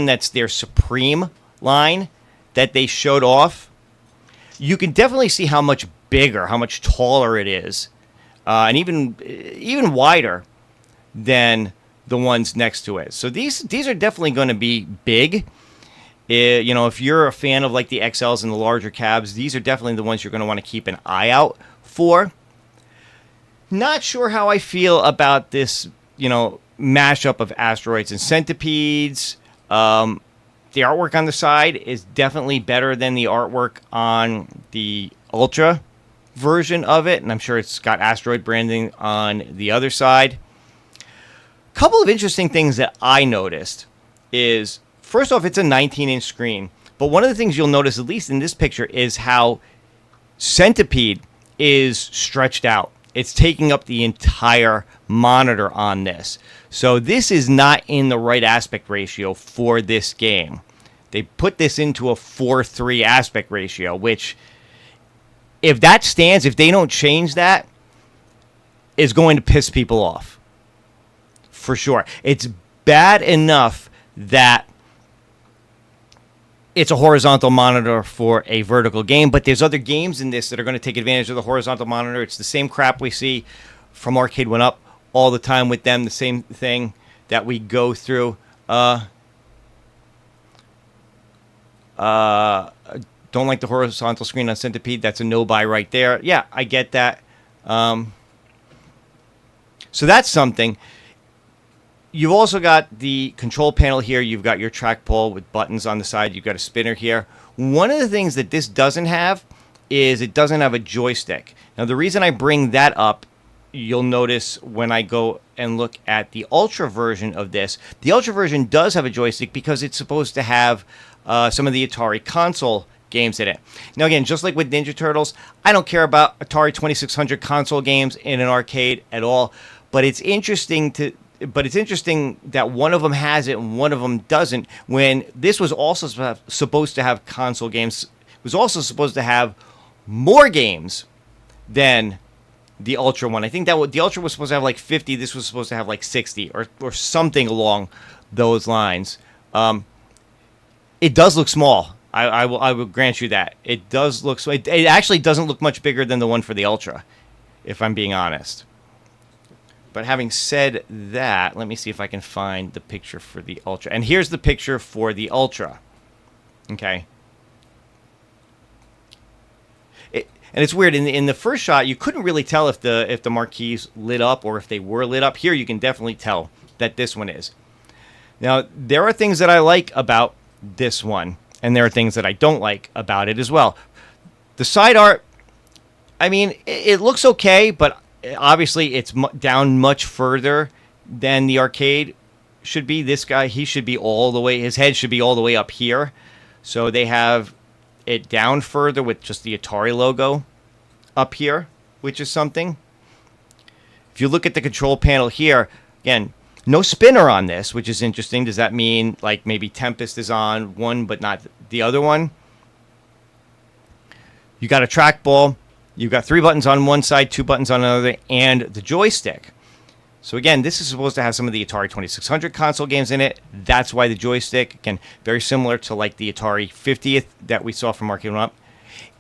that's their Supreme line that they showed off. You can definitely see how much bigger, how much taller it is, and even wider than the ones next to it. So these are definitely going to be big. If you're a fan of like the XLs and the larger cabs, these are definitely the ones you're going to want to keep an eye out for. Not sure how I feel about this, mashup of Asteroids and Centipedes. The artwork on the side is definitely better than the artwork on the Ultra version of it, and I'm sure it's got Asteroid branding on the other side. A couple of interesting things that I noticed is, first off, it's a 19-inch screen, but one of the things you'll notice, at least in this picture, is how Centipede is stretched out. It's taking up the entire monitor on this. So this is not in the right aspect ratio for this game. They put this into a 4:3 aspect ratio, which, if that stands, if they don't change that, is going to piss people off. For sure. It's bad enough that it's a horizontal monitor for a vertical game, but there's other games in this that are going to take advantage of the horizontal monitor. It's the same crap we see from Arcade1up all the time with them, the same thing that we go through. Don't like the horizontal screen on Centipede. That's a no-buy right there. Yeah, I get that. So that's something. You've also got the control panel here. You've got your trackball with buttons on the side. You've got a spinner here. One of the things that this doesn't have is it doesn't have a joystick. Now, the reason I bring that up, you'll notice when I go and look at the Ultra version of this, the Ultra version does have a joystick because it's supposed to have some of the Atari console games in it. Now again, just like with Ninja Turtles, I don't care about Atari 2600 console games in an arcade at all, but it's interesting that one of them has it and one of them doesn't, when this was also supposed to have console games. It was also supposed to have more games than the Ultra one. I think that the Ultra was supposed to have like 50. This was supposed to have like 60 or something along those lines. It does look small. I will grant you that. It does look small. It actually doesn't look much bigger than the one for the Ultra, if I'm being honest. But having said that, let me see if I can find the picture for the Ultra. And here's the picture for the Ultra. Okay. And it's weird. In the first shot, you couldn't really tell if the marquees lit up or if they were lit up. Here, you can definitely tell that this one is. Now, there are things that I like about this one, and there are things that I don't like about it as well. The side art, I mean, it looks okay, but obviously it's down much further than the arcade should be. This guy, he should be all the way, his head should be all the way up here. So they have it down further with just the Atari logo up here, which is something. If you look at the control panel here, again, no spinner on this, which is interesting. Does that mean like maybe Tempest is on one but not the other one? You got a trackball. You've got 3 buttons on one side, 2 buttons on another, and the joystick. So again, this is supposed to have some of the Atari 2600 console games in it. That's why the joystick, again, very similar to like the Atari 50th that we saw from Arcade1up.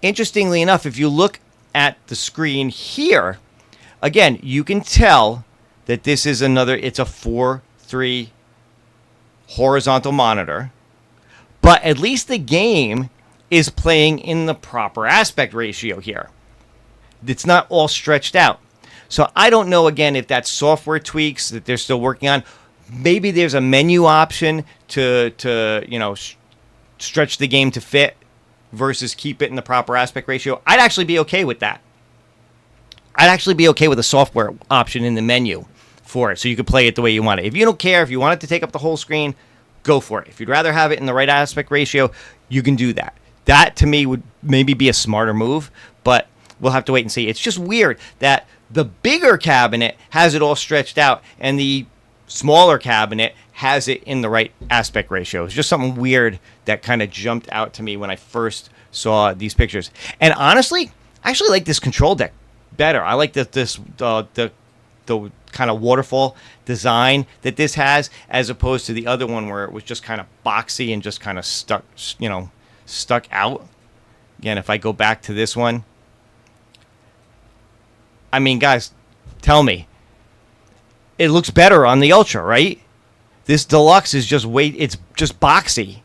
Interestingly enough, if you look at the screen here, again, you can tell that this is it's a 4:3 horizontal monitor, but at least the game is playing in the proper aspect ratio here. It's not all stretched out. So I don't know, again, if that's software tweaks that they're still working on. Maybe there's a menu option to stretch the game to fit versus keep it in the proper aspect ratio. I'd actually be okay with that. I'd actually be okay with a software option in the menu for it, so you could play it the way you want it. If you don't care, if you want it to take up the whole screen, go for it. If you'd rather have it in the right aspect ratio, you can do that. That, to me, would maybe be a smarter move, but we'll have to wait and see. It's just weird that the bigger cabinet has it all stretched out, and the smaller cabinet has it in the right aspect ratio. It's just something weird that kind of jumped out to me when I first saw these pictures. And honestly, I actually like this control deck better. I like the kind of waterfall design that this has, as opposed to the other one where it was just kind of boxy and just kind of stuck out. Again, if I go back to this one, I mean, guys, tell me, it looks better on the Ultra, right? This Deluxe is it's just boxy.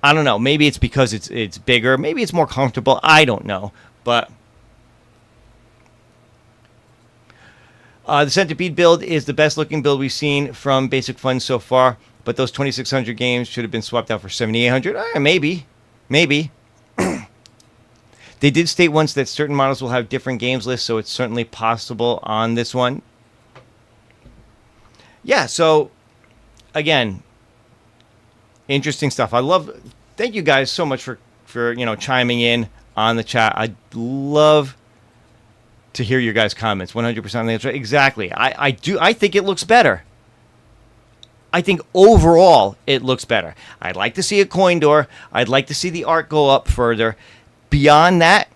I don't know. Maybe it's because it's bigger. Maybe it's more comfortable. I don't know. But the Centipede build is the best looking build we've seen from Basic Fun so far. But those 2600 games should have been swapped out for 7800. Maybe. They did state once that certain models will have different games lists, so it's certainly possible on this one. Yeah, so, again, interesting stuff. Thank you guys so much for chiming in on the chat. I'd love to hear your guys' comments. 100% on the answer. Exactly. I think it looks better. I think overall it looks better. I'd like to see a coin door. I'd like to see the art go up further. Beyond that,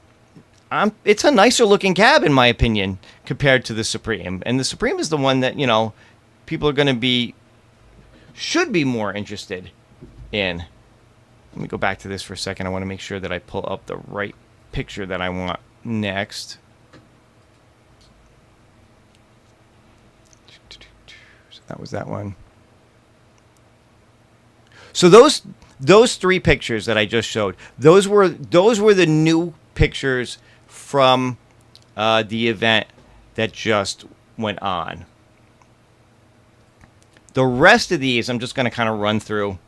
it's a nicer looking cab, in my opinion, compared to the Supreme. And the Supreme is the one that, people are going to should be more interested in. Let me go back to this for a second. I want to make sure that I pull up the right picture that I want next. So that was that one. So those 3 pictures that I just showed, those were the new pictures from the event that just went on. The rest of these, I'm just going to kind of run through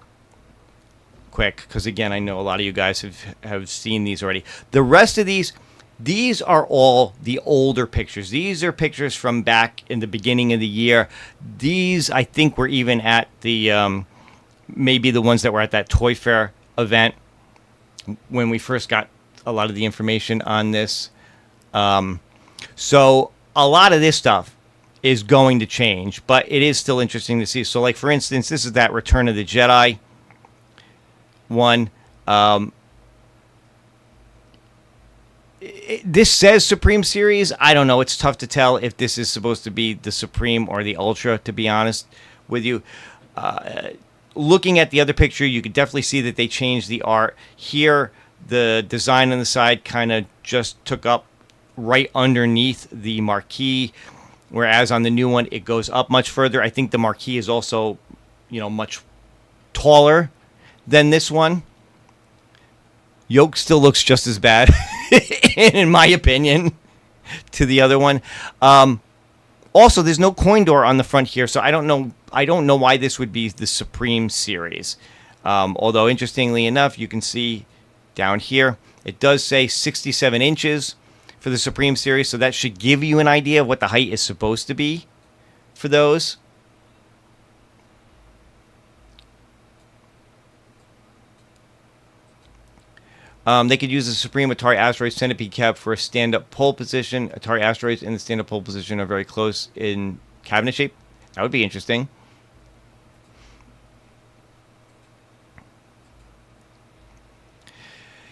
quick, because again, I know a lot of you guys have seen these already. The rest of these are all the older pictures. These are pictures from back in the beginning of the year. These, I think, were even at the maybe the ones that were at that Toy Fair event when we first got a lot of the information on this. So a lot of this stuff is going to change, but it is still interesting to see. So, like, for instance, this is that Return of the Jedi one. This says Supreme Series. I don't know. It's tough to tell if this is supposed to be the Supreme or the Ultra, to be honest with you. Looking at the other picture, you could definitely see that they changed the art. Here, the design on the side kind of just took up right underneath the marquee, whereas on the new one, it goes up much further. I think the marquee is also, much taller than this one. Yoke still looks just as bad, in my opinion, to the other one. Also, there's no coin door on the front here, so I don't know why this would be the Supreme Series. Although, interestingly enough, you can see down here, it does say 67 inches for the Supreme Series, so that should give you an idea of what the height is supposed to be for those. They could use the Supreme Atari Asteroids Centipede Cab for a stand-up pole position. Atari Asteroids in the stand-up pole position are very close in cabinet shape. That would be interesting.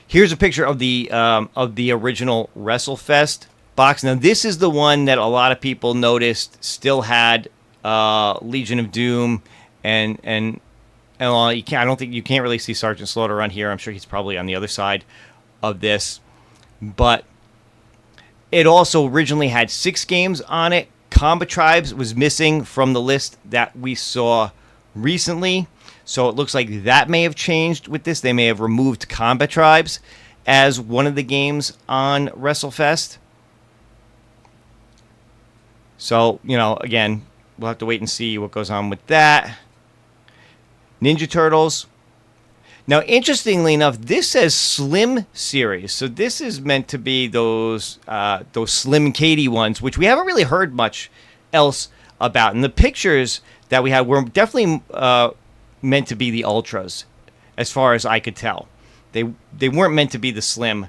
Here's a picture of the original Wrestlefest box. Now, this is the one that a lot of people noticed still had Legion of Doom and you can't really see Sergeant Slaughter on here. I'm sure he's probably on the other side of this. But it also originally had 6 games on it. Combat Tribes was missing from the list that we saw recently. So it looks like that may have changed with this. They may have removed Combat Tribes as one of the games on Wrestlefest. So, again, we'll have to wait and see what goes on with that. Ninja Turtles. Now, interestingly enough, this says Slim Series. So this is meant to be those Slim Katie ones, which we haven't really heard much else about. And the pictures that we had were definitely meant to be the Ultras, as far as I could tell. They weren't meant to be the Slim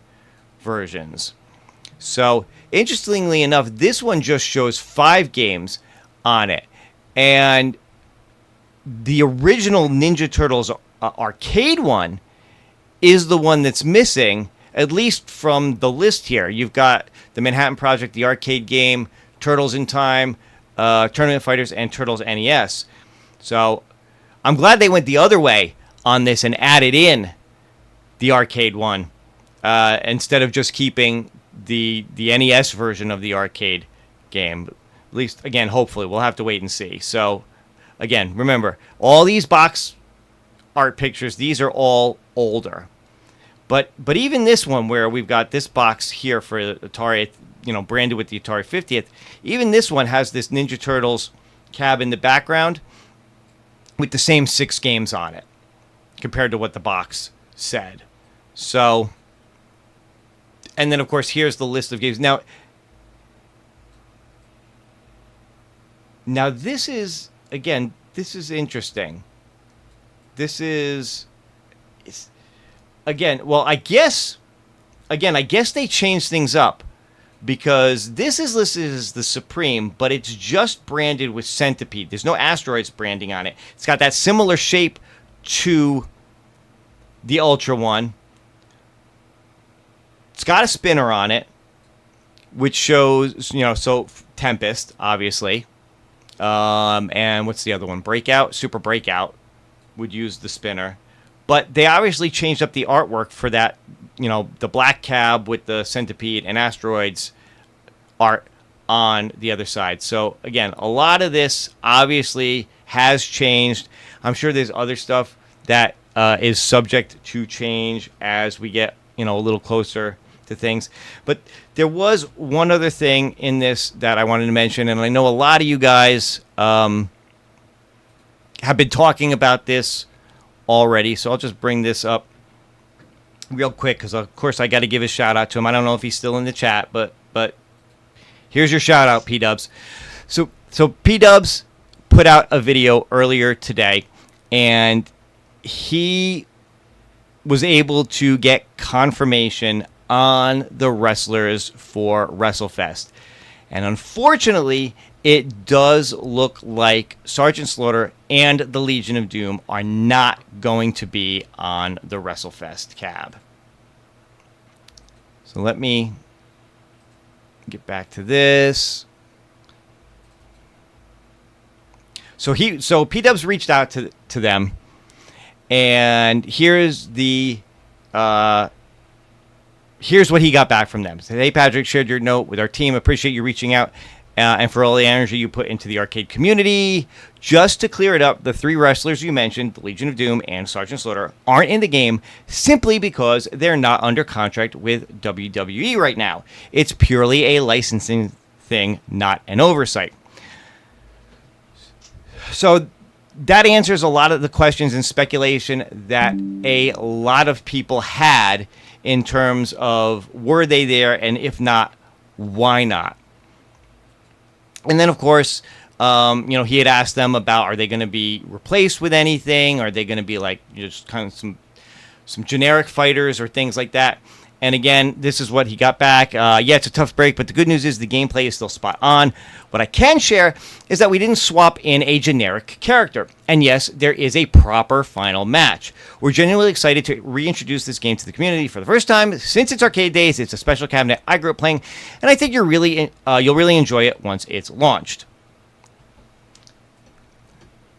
versions. So, interestingly enough, this one just shows 5 games on it. And the original Ninja Turtles arcade one is the one that's missing, at least from the list here. You've got the Manhattan Project, the arcade game, Turtles in Time, Tournament Fighters, and Turtles NES. So I'm glad they went the other way on this and added in the arcade one instead of just keeping the NES version of the arcade game. At least, again, hopefully. We'll have to wait and see. So, again, remember, all these box art pictures, these are all older. But even this one, where we've got this box here for Atari, branded with the Atari 50th, even this one has this Ninja Turtles cab in the background with the same 6 games on it compared to what the box said. So, and then, of course, here's the list of games. Now this is, again, this is interesting. This is, again, well, I guess they changed things up because this is listed as the Supreme, but it's just branded with Centipede. There's no Asteroids branding on it. It's got that similar shape to the Ultra one. It's got a spinner on it, which shows, so Tempest, obviously. And what's the other one? Breakout? Super Breakout would use the spinner. But they obviously changed up the artwork for that, the black cab with the Centipede and Asteroids art on the other side. So, again, a lot of this obviously has changed. I'm sure there's other stuff that is subject to change as we get, a little closer to things. But there was one other thing in this that I wanted to mention, and I know a lot of you guys have been talking about this already, so I'll just bring this up real quick because, of course, I got to give a shout out to him. I don't know if he's still in the chat, but here's your shout out, pDubs. So pDubs put out a video earlier today, and he was able to get confirmation on the wrestlers for Wrestlefest. And unfortunately, it does look like Sergeant Slaughter and the Legion of Doom are not going to be on the Wrestlefest cab. So let me get back to this. So pDubs reached out to them, and here's what he got back from them. Said, "Hey Patrick, shared your note with our team. Appreciate you reaching out and for all the energy you put into the arcade community. Just to clear it up, the 3 wrestlers you mentioned, the Legion of Doom and Sergeant Slaughter, aren't in the game simply because they're not under contract with WWE right now. It's purely a licensing thing, not an oversight." So that answers a lot of the questions and speculation that a lot of people had in terms of were they there, and if not, why not? And then, of course, he had asked them about, are they going to be replaced with anything? Are they going to be like just kind of some generic fighters or things like that? And again, this is what he got back. Yeah, it's a tough break, but the good news is the gameplay is still spot on. What I can share is that we didn't swap in a generic character. And yes, there is a proper final match. We're genuinely excited to reintroduce this game to the community for the first time since its arcade days. It's a special cabinet I grew up playing, and I think you'll really enjoy it once it's launched.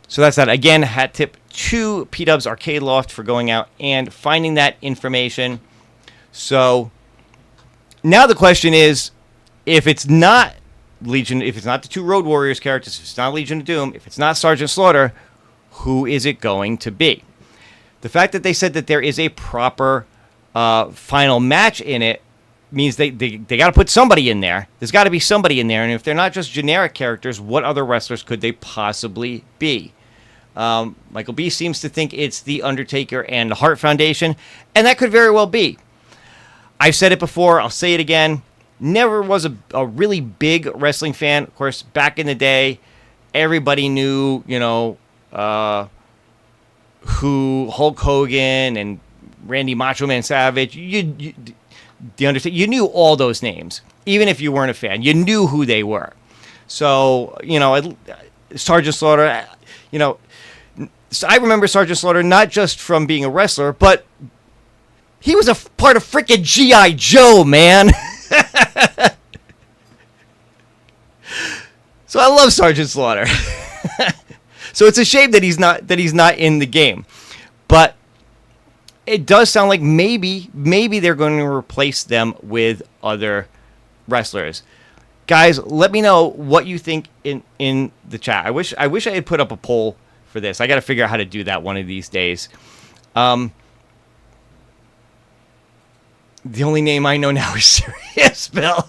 So that's that. Again, hat tip to pDubs Arcade Loft for going out and finding that information. So now the question is, if it's not Legion, if it's not the 2 Road Warriors characters, if it's not Legion of Doom, if it's not Sergeant Slaughter, who is it going to be? The fact that they said that there is a proper final match in it means they got to put somebody in there. There's got to be somebody in there, and if they're not just generic characters, what other wrestlers could they possibly be? Michael B seems to think it's The Undertaker and the Hart Foundation, and that could very well be. I've said it before, I'll say it again. Never was a really big wrestling fan. Of course, back in the day, everybody knew, who Hulk Hogan and Randy Macho Man Savage, The Undertaker, you knew all those names. Even if you weren't a fan, you knew who they were. So, Sergeant Slaughter, I remember Sergeant Slaughter not just from being a wrestler, but he was a part of frickin' G.I. Joe, man. So I love Sergeant Slaughter. So it's a shame that he's not in the game. But it does sound like maybe they're going to replace them with other wrestlers. Guys, let me know what you think in the chat. I wish I had put up a poll for this. I got to figure out how to do that one of these days. The only name I know now is Serious Bill.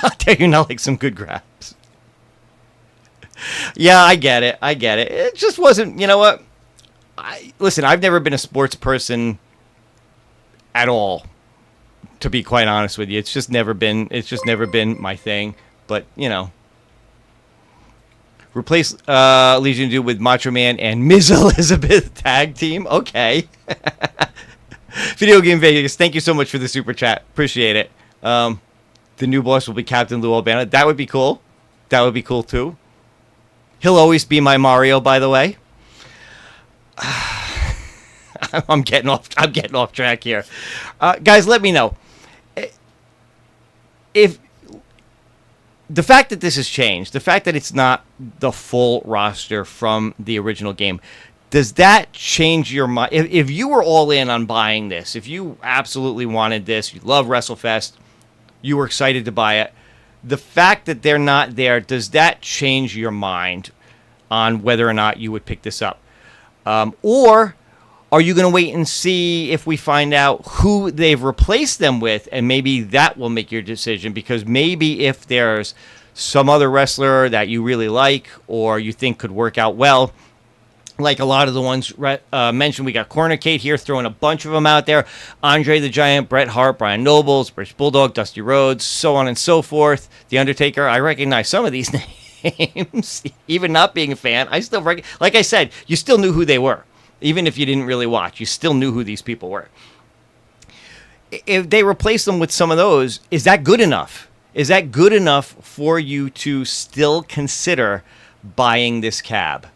I'll tell you not like some good grabs. Yeah, I get it. It just wasn't, you know what? Listen, I've never been a sports person at all, to be quite honest with you. It's just never been my thing. But, replace Legion of Doom with Macho Man and Ms. Elizabeth tag team. Okay. Video Game Vegas, thank you so much for the super chat. Appreciate it. The new boss will be Captain Lou Albano. That would be cool. That would be cool too. He'll always be my Mario, by the way. I'm getting off track here. Guys, let me know. If the fact that this has changed, the fact that it's not the full roster from the original game, does that change your mind? If you were all in on buying this, if you absolutely wanted this, you love WrestleFest, you were excited to buy it, the fact that they're not there, does that change your mind on whether or not you would pick this up? Or are you going to wait and see if we find out who they've replaced them with, and maybe that will make your decision? Because maybe if there's some other wrestler that you really like or you think could work out well, like a lot of the ones mentioned, we got Quarter Arcade here throwing a bunch of them out there. Andre the Giant, Bret Hart, Brian Nobles, British Bulldog, Dusty Rhodes, so on and so forth. The Undertaker, I recognize some of these names. games, even not being a fan. I still, like I said, you still knew who they were. Even if you didn't really watch, you still knew who these people were. If they replace them with some of those, is that good enough? Is that good enough for you to still consider buying this cab?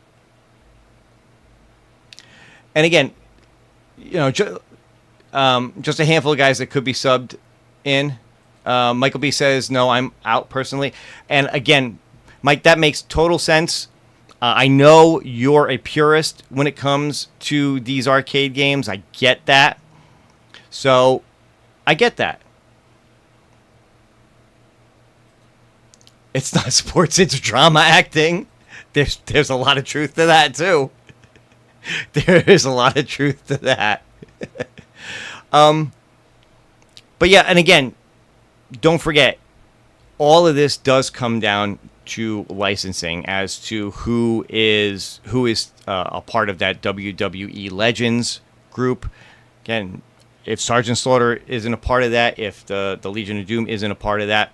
And again, you know, just a handful of guys that could be subbed in. Michael B says, no, I'm out personally. And again, Mike, that makes total sense. I know you're a purist when it comes to these arcade games. I get that. So, I get that. It's not sports, it's drama acting. There's a lot of truth to that, too. There is a lot of truth to that. But yeah, and again, don't forget, all of this does come down to licensing as to who is a part of that WWE Legends group. Again, if Sergeant Slaughter isn't a part of that, if the Legion of Doom isn't a part of that,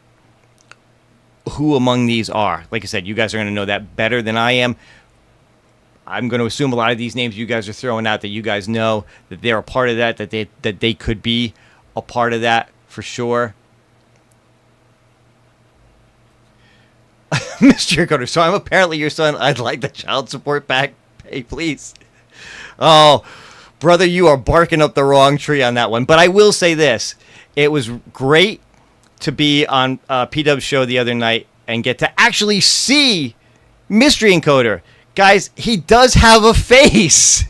who among these are? Like I said, you guys are going to know that better than I am. I'm going to assume a lot of these names you guys are throwing out that you guys know that they're a part of that they could be a part of that for sure. Mr. Coder, so I'm apparently your son. I'd like the child support back. Hey, please. Oh, brother, you are barking up the wrong tree on that one. But I will say this. It was great to be on pDubs show the other night and get to actually see Mystery Encoder. Guys, he does have a face.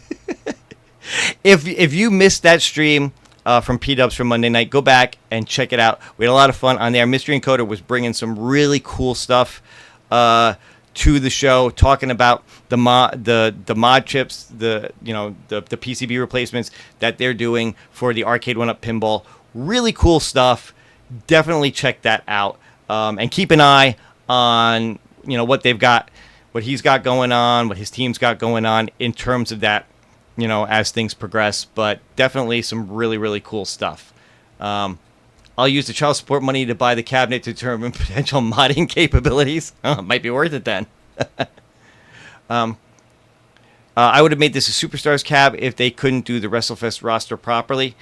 If you missed that stream from pDubs from Monday night, go back and check it out. We had a lot of fun on there. Mystery Encoder was bringing some really cool stuff to the show, talking about the mod chips, the PCB replacements that they're doing for the Arcade1up pinball. Really cool stuff. Definitely check that out, and keep an eye on what they've got, what he's got going on, what his team's got going on in terms of that, as things progress. But definitely some really, really cool stuff. I'll use the child support money to buy the cabinet to determine potential modding capabilities. Oh, it might be worth it then. I would have made this a Superstars cab if they couldn't do the Wrestlefest roster properly.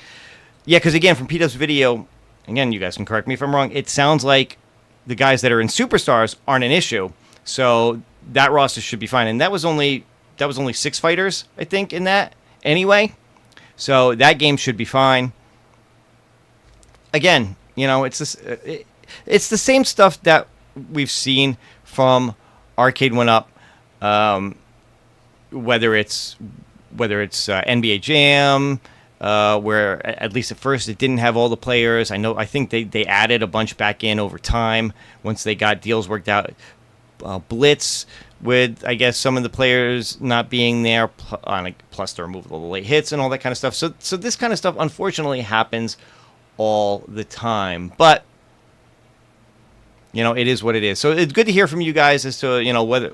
Yeah, because again, from pDubs video, again, you guys can correct me if I'm wrong, it sounds like the guys that are in Superstars aren't an issue. So that roster should be fine. And that was only 6 fighters, I think, in that anyway. So that game should be fine. Again, it's the same stuff that we've seen from Arcade1up, whether it's NBA Jam, where at least at first it didn't have all the players. I think they added a bunch back in over time once they got deals worked out. Blitz, with I guess some of the players not being there, plus the removal of the late hits and all that kind of stuff. So this kind of stuff unfortunately happens all the time, but it is what it is. So it's good to hear from you guys as to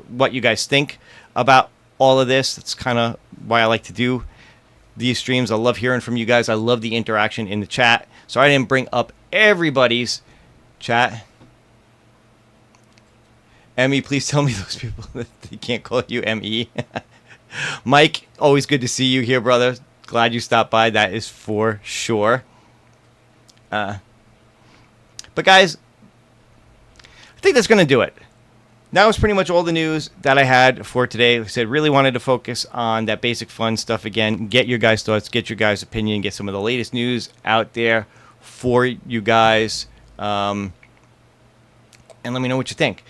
what you guys think about all of this. That's kind of why I like to do these streams. I love hearing from you guys. I love the interaction in the chat. Sorry I didn't bring up everybody's chat. Emmy, please tell me those people that they can't call you ME. Mike, always good to see you here, brother. Glad you stopped by. That is for sure. But guys, I think that's going to do it. That was pretty much all the news that I had for today. Like I said, really wanted to focus on that basic fun stuff again. Get your guys' thoughts, get your guys' opinion, get some of the latest news out there for you guys. And let me know what you think.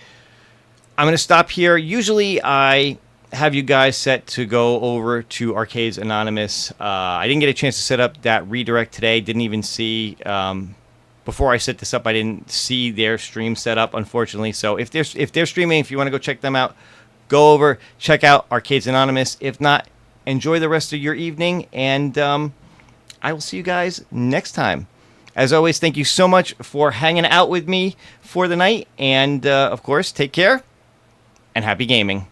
I'm going to stop here. Usually I have you guys set to go over to Arcades Anonymous. I didn't get a chance to set up that redirect today. Didn't even see, before I set this up, I didn't see their stream set up, unfortunately. So if they're streaming, if you want to go check them out, go over, check out Arcades Anonymous. If not, enjoy the rest of your evening, and I will see you guys next time. As always, thank you so much for hanging out with me for the night, and of course, take care and happy gaming.